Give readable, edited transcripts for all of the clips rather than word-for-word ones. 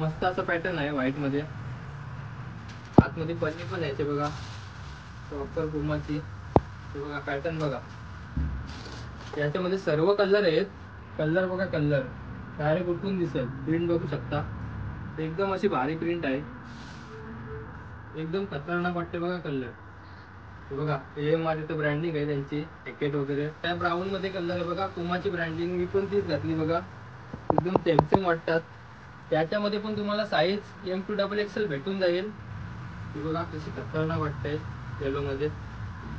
मस्त असा पॅटर्न आहे व्हाईट मध्ये, आतमध्ये पन्नी पण आहे बघा, प्रॉपर पुमाची. हे बघा पॅटर्न बघा, याच्यामध्ये सर्व कलर आहेत. कलर बघा, कलर डायरेक्ट उठून दिसेल. प्रिंट बघू शकता, एकदम अशी भारी प्रिंट आहे, एकदम खतरनाक वाटते बघा कलर. हे बघा हे माझी तर ब्रँडिंग आहे त्यांची, जॅकेट वगैरे. त्या ब्राऊन मध्ये कलर आहे बघा, पुमाची ब्रँडिंग. मी पण तीच घातली बघा, एकदम सेम सेम वाटतात. त्याच्यामध्ये पण तुम्हाला साईज M2XXL भेटून जाईल. हे बघा कशी खतरनाक वाटते येलो मध्ये.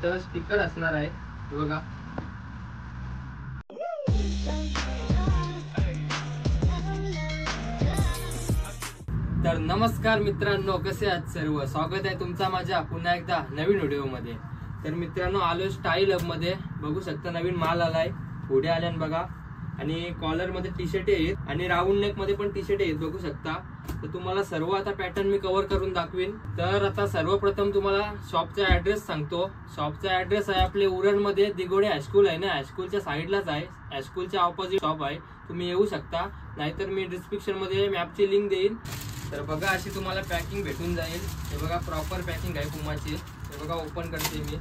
तर स्टिकर असणार आहे हे बघा. तर नमस्कार मित्रांनो, कसे आहात सर्व. स्वागत आहे तुमचा माझ्या पुन्हा एकदा नवीन व्हिडिओ मध्ये. तर मित्रांनो आलो स्टाईल हब मध्ये. बघू शकता नवीन माल आलाय, हुडी आल्यान बघा. आणि कॉलर मध्ये टी शर्ट आहेत आणि राऊंड नेक मध्ये पण टी शर्ट आहेत बघू शकता. तर तुम्हाला सर्व आता पॅटर्न मी कव्हर करून दाखवीन. तर आता सर्वप्रथम तुम्हाला शॉपचा ऍड्रेस सांगतो. शॉपचा ऍड्रेस आहे आपले उरण मध्ये, दिगोडे हायस्कूल आहे ना, हायस्कूलच्या साईडलाच आहे. हायस्कूलच्या ऑपोजिट शॉप आहे, तुम्ही येऊ शकता. नाहीतर मी डिस्क्रिप्शन मध्ये मॅपची लिंक देईन. तर बघा अशी तुम्हाला पॅकिंग भेटून जाईल. हे बघा प्रॉपर पॅकिंग आहे पुमाची. हे बघा ओपन करते मी,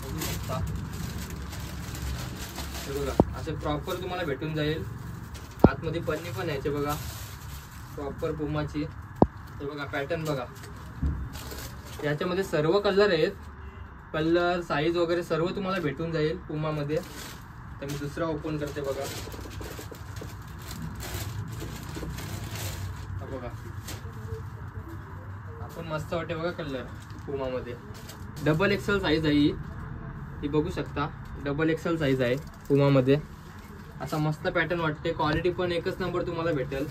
बघू शकता. हे बघा असे प्रॉपर तुम्हाला भेटून जाईल. आतमध्ये पन्नी पण यायचे बघा, प्रॉपर पुमाची. हे बघा पॅटर्न बघा, याच्यामध्ये सर्व कलर आहेत. कलर साईज वगैरे सर्व तुम्हाला भेटून जाईल पुमा मध्ये. तर मी दुसरा ओपन करते बघा. बघा आपण मस्त वाटते बघा कलर पुमा मध्ये. XXL साईज आहे ही बघू शकता. XXL साईज आहे पुमा मध्ये. असा मस्त पॅटर्न वाटते. क्वालिटी पण एकच नंबर तुम्हाला भेटेल.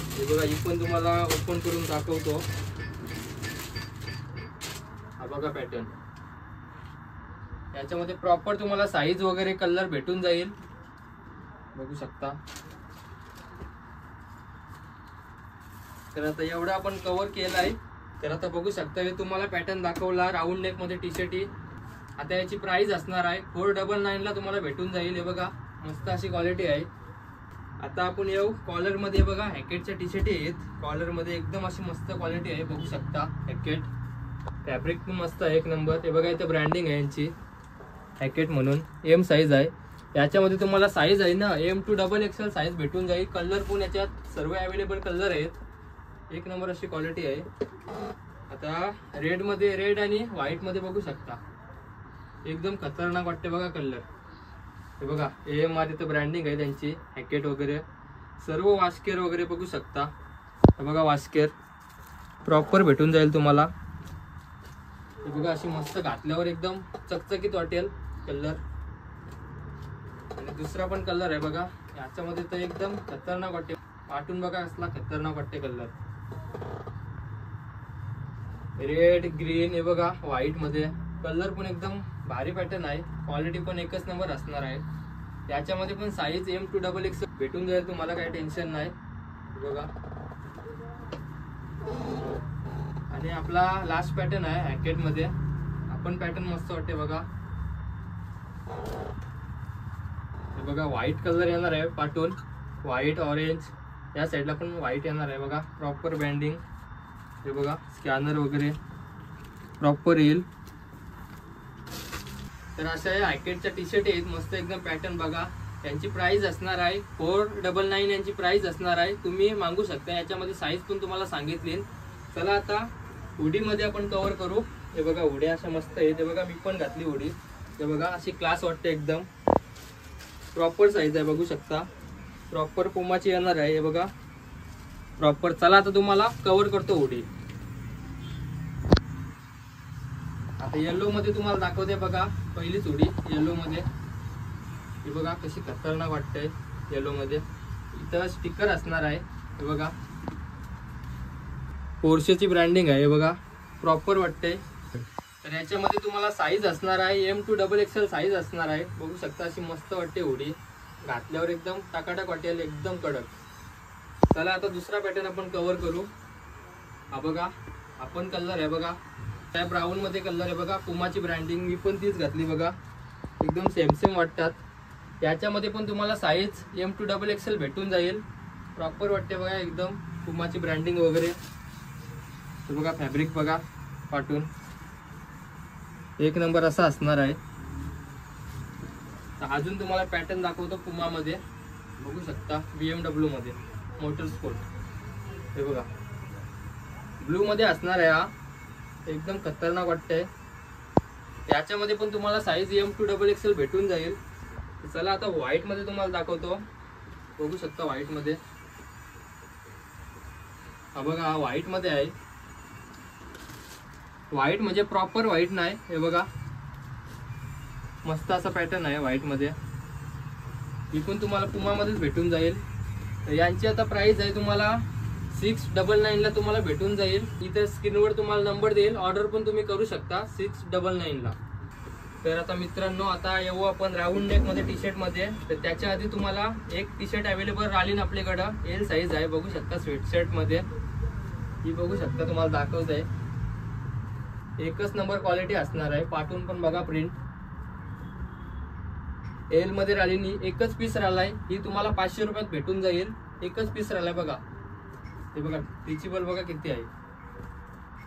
हे बघा ही पण तुम्हाला ओपन करून दाखवतो. हा बघा पॅटर्न, याच्यामध्ये प्रॉपर तुम्हाला साईज वगैरे कलर भेटून जाईल बघू शकता. तर आता एवढं आपण कव्हर केलाय. तर आता बघू शकता हे तुम्हाला पॅटर्न दाखवला राऊंड नेक मध्ये टी शर्ट. आता याची प्राइस असणार आहे 499 ला तुम्हाला भेटून जाईल. हे बघा मस्त अशी क्वालिटी आहे. आता आपण येऊ कॉलर मध्ये. बघा हॅकेटच्या टी शर्ट आहेत कॉलर मध्ये, एकदम अशी मस्त क्वालिटी आहे बघू शकता. हॅकेट फॅब्रिक पण मस्त आहे एक नंबर. हे बघा इथे ब्रँडिंग आहे यांची हॅकेट म्हणून. M साईज आहे. याच्यामध्ये तुम्हाला साईज आहे ना M2XXL साईज भेटून जाईल. कलर पण याच्यात सर्व अवेलेबल कलर आहेत. एक नंबर अशी क्वालिटी आहे. आता रेड मध्ये, रेड आणि व्हाईट मध्ये बघू शकता. एकदम खतरनाक वाटते बघा कलर. हे बघा AMR इथं ब्रँडिंग आहे त्यांची. हॅकेट वगैरे सर्व वास्केर वगैरे बघू शकता. हे बघा वास्केर प्रॉपर भेटून जाईल तुम्हाला. हे बघा अशी मस्त घातल्यावर एकदम चकचकीत वाटेल कलर. आणि दुसरा पण कलर आहे बघा याच्यामध्ये, तर एकदम खतरनाक वाटते. वाटून बघा असला खतरनाक वाटते कलर. रेड ग्रीन, हे बघा व्हाईट मध्ये. कलर पण एकदम भारी पॅटर्न आहे. क्वालिटी पण एकच नंबर असणार आहे. याच्यामध्ये पण साईज M2XXL भेटून जाईल तुम्हाला, काही टेन्शन नाही. बघा आणि आपला लास्ट पॅटर्न आहे हॅकेट मध्ये. आपण पॅटर्न मस्त वाटते बघा. हे बघा व्हाईट कलर येणार आहे पाठून, व्हाईट ऑरेंज. या साईडला पण व्हाईट येणार आहे बघा. Proper banding. हे बघा स्कॅनर वगैरे प्रॉपर येईल. तर अशा या हॅकेटच्या टी शर्ट आहेत मस्त एकदम पॅटर्न बघा. यांची प्राइस असणार आहे 499 यांची प्राइस असणार आहे. तुम्ही मागू शकता. याच्यामध्ये साईज पण तुम्हाला सांगितली. चला आता हुडी मध्ये आपण कव्हर करू. हे बघा हुड्या अशा मस्त आहेत. हे बघा मी पण घातली हुडी. हे बघा अशी क्लास वाटते एकदम. प्रॉपर साईज आहे बघू शकता. प्रॉपर पुमाची येणार आहे. हे बघा प्रॉपर. चला आता तुम्हाला कव्हर करतो हुडी. आता येलो मध्ये तुम्हाला दाखवते बघा पहिलीच हुडी येलो मध्ये. हे बघा कशी खतरनाक वाटते येलो मध्ये. इथं स्टिकर असणार आहे. हे बघा पोर्शेची ब्रँडिंग आहे. हे बघा प्रॉपर वाटते. तर याच्यामध्ये तुम्हाला साईज असणार आहे M2XXL साईज असणार आहे बघू शकता. अशी मस्त वाटते हुडी. घातल्यावर एकदम टाकाटाक वाटेल, एकदम कडक. चला आता दुसरा पॅटर्न आपण कव्हर करू. हा बघा आपण कलर आहे बघा, त्या ब्राऊन मध्ये कलर आहे बघा. पुमाची ब्रँडिंग मी पण तीच घातली बघा. एकदम सेम सेम वाटतात. याच्यामध्ये पण तुम्हाला साईज M2XXL भेटून जाईल. प्रॉपर वाटते बघा एकदम पुमाची ब्रँडिंग वगैरे. हे बघा फॅब्रिक बघा पाटून एक नंबर असा असणार आहे. अजून तुम्हाला पॅटर्न दाखवतो पुमामध्ये. बघू शकता BMW मध्ये मोटर स्पोर्ट. हे बघा ब्लू मध्ये असणार आहे. हा एकदम खतरनाक वाटतंय. याच्यामध्ये पण तुम्हाला साईज M2XXL भेटून जाईल. चला आता व्हाईट मध्ये तुम्हाला दाखवतो. बघू शकता व्हाईट मध्ये. हा बघा हा व्हाईट मध्ये आहे. व्हाईट म्हणजे प्रॉपर व्हाईट नाही. हे बघा मस्त असा पॅटर्न आहे व्हाईट मध्ये. ही पण तुम्हाला पुमा मध्येच भेटून जाईल. यांची आता प्राइस आहे तुम्हाला 699 ला तुम्हाला भेटून जाईल. इथे स्क्रीनवर तुम्हाला नंबर देईल. ऑर्डर पण तुम्ही करू शकता 699 ला. तर आता मित्रांनो आता येऊ आपण राऊंड नेक मध्ये टी शर्ट मध्ये. तर त्याच्या आधी तुम्हाला एक टी शर्ट अवेलेबल राहिली ना आपल्याकडं. एल साईज आहे बघू शकता स्वेटशर्ट मध्ये. ही बघू शकता तुम्हाला दाखवत आहे. एकच नंबर क्वालिटी असणार आहे. पाठून पण बघा प्रिंट एल मध्ये राहिली. एकच पीस राहिलाय. ही तुम्हाला 500 रुपयात भेटून जाईल. एकच पीस राहिलाय बघा. हे बघा स्ट्रेचेबल बघा किती आहे.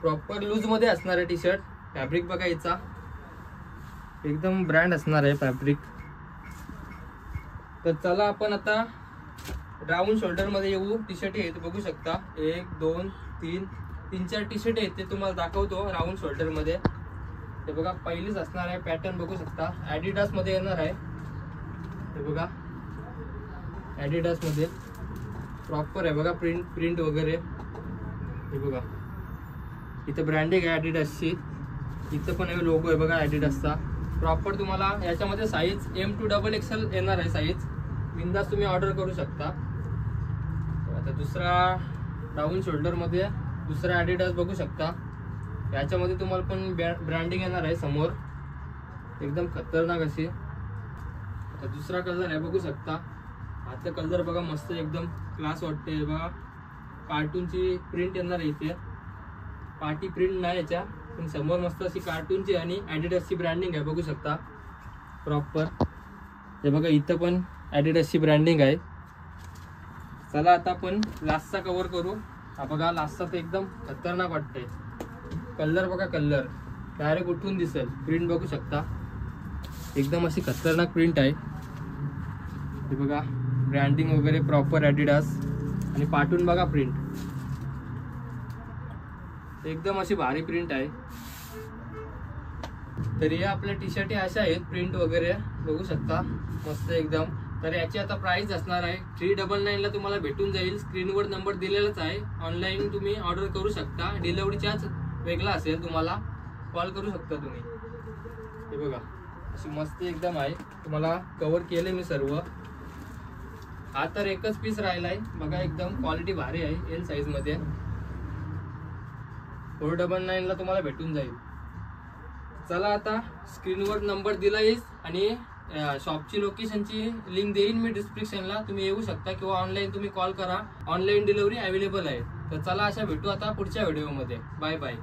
प्रॉपर लूज मध्ये असणार आहे टी शर्ट. फॅब्रिक बघा याचा एकदम ब्रँड असणार आहे फॅब्रिक. तर चला आपण आता राऊंड शोल्डर मध्ये येऊ. टी शर्ट आहेत बघू शकता 1 2 3 4 टी शर्ट आहेत. ते तुम्हाला दाखवतो राऊंड शोल्डर मध्ये. हे बघा पहिलीच असणार आहे. पॅटर्न बघू शकता ॲडिडास मध्ये येणार आहे. हे बघा ॲडिडास मध्ये प्रॉपर आहे बघा प्रिंट वगैरे. हे बघा इथं ब्रँडिंग आहे ॲडिडासची. इथं पण लोगो आहे बघा ॲडिडासचा. प्रॉपर तुम्हाला याच्यामध्ये साईज M2XXL येणार आहे साईज. बिंदास तुम्ही ऑर्डर करू शकता. आता दुसरा राऊंड शोल्डर मध्ये दुसरा ॲडिडास बघू शकता. याच्यामध्ये तुम्हाला पण ब्रँडिंग येणार आहे समोर एकदम खतरनाक अशी. आता दुसरा कलर आहे बघू शकता. आता कलर बघा मस्त एकदम क्लास वाटते बघा. कार्टूनची प्रिंट येणार आहे इथे. पार्टी प्रिंट नाही याच्या पण समोर मस्त अशी कार्टूनची आणि ॲडिडासची ब्रँडिंग आहे बघू शकता प्रॉपर. हे बघा इथं पण ॲडिडासची ब्रँडिंग आहे. चला आता आपण लास्टचा कव्हर करू. हा बघा लास्टचा तर एकदम खतरनाक वाटतंय. कलर बघा कलर डायरेक्ट उठून दिसेल. प्रिंट बघू शकता एकदम अशी खतरनाक प्रिंट आहे. हे बघा ब्रँडिंग वगैरे प्रॉपर ॲडिडास आणि पाठून बघा प्रिंट एकदम अशी भारी प्रिंट आहे. तर या आपल्या टी शर्ट अशा आहेत प्रिंट वगैरे बघू शकता मस्त एकदम. तर याची आता प्राइस असणार आहे 399 ला तुम्हाला भेटून जाईल. स्क्रीनवर नंबर दिलेलाच आहे. ऑनलाईन तुम्ही ऑर्डर करू शकता. डिलिव्हरी चार्ज वेगळा असेल. तुम्हाला कॉल करू शकता तुम्ही. हे बघा अशी मस्त एकदम आहे. तुम्हाला कव्हर केले मी सर्व. हा तर एकच पीस राहिलाय बघा. एकदम क्वालिटी भारी आहे. एल साईज मध्ये 499 ला तुम्हाला भेटून जाईल. चला आता स्क्रीनवर नंबर दिला येईल आणि शॉपची लोकेशनची लिंक देईन मी डिस्क्रिप्शनला. तुम्ही येऊ शकता किंवा ऑनलाईन तुम्ही कॉल करा. ऑनलाईन डिलिव्हरी अवेलेबल आहे. तर चला अशा भेटू आता पुढच्या व्हिडिओमध्ये. Bye bye.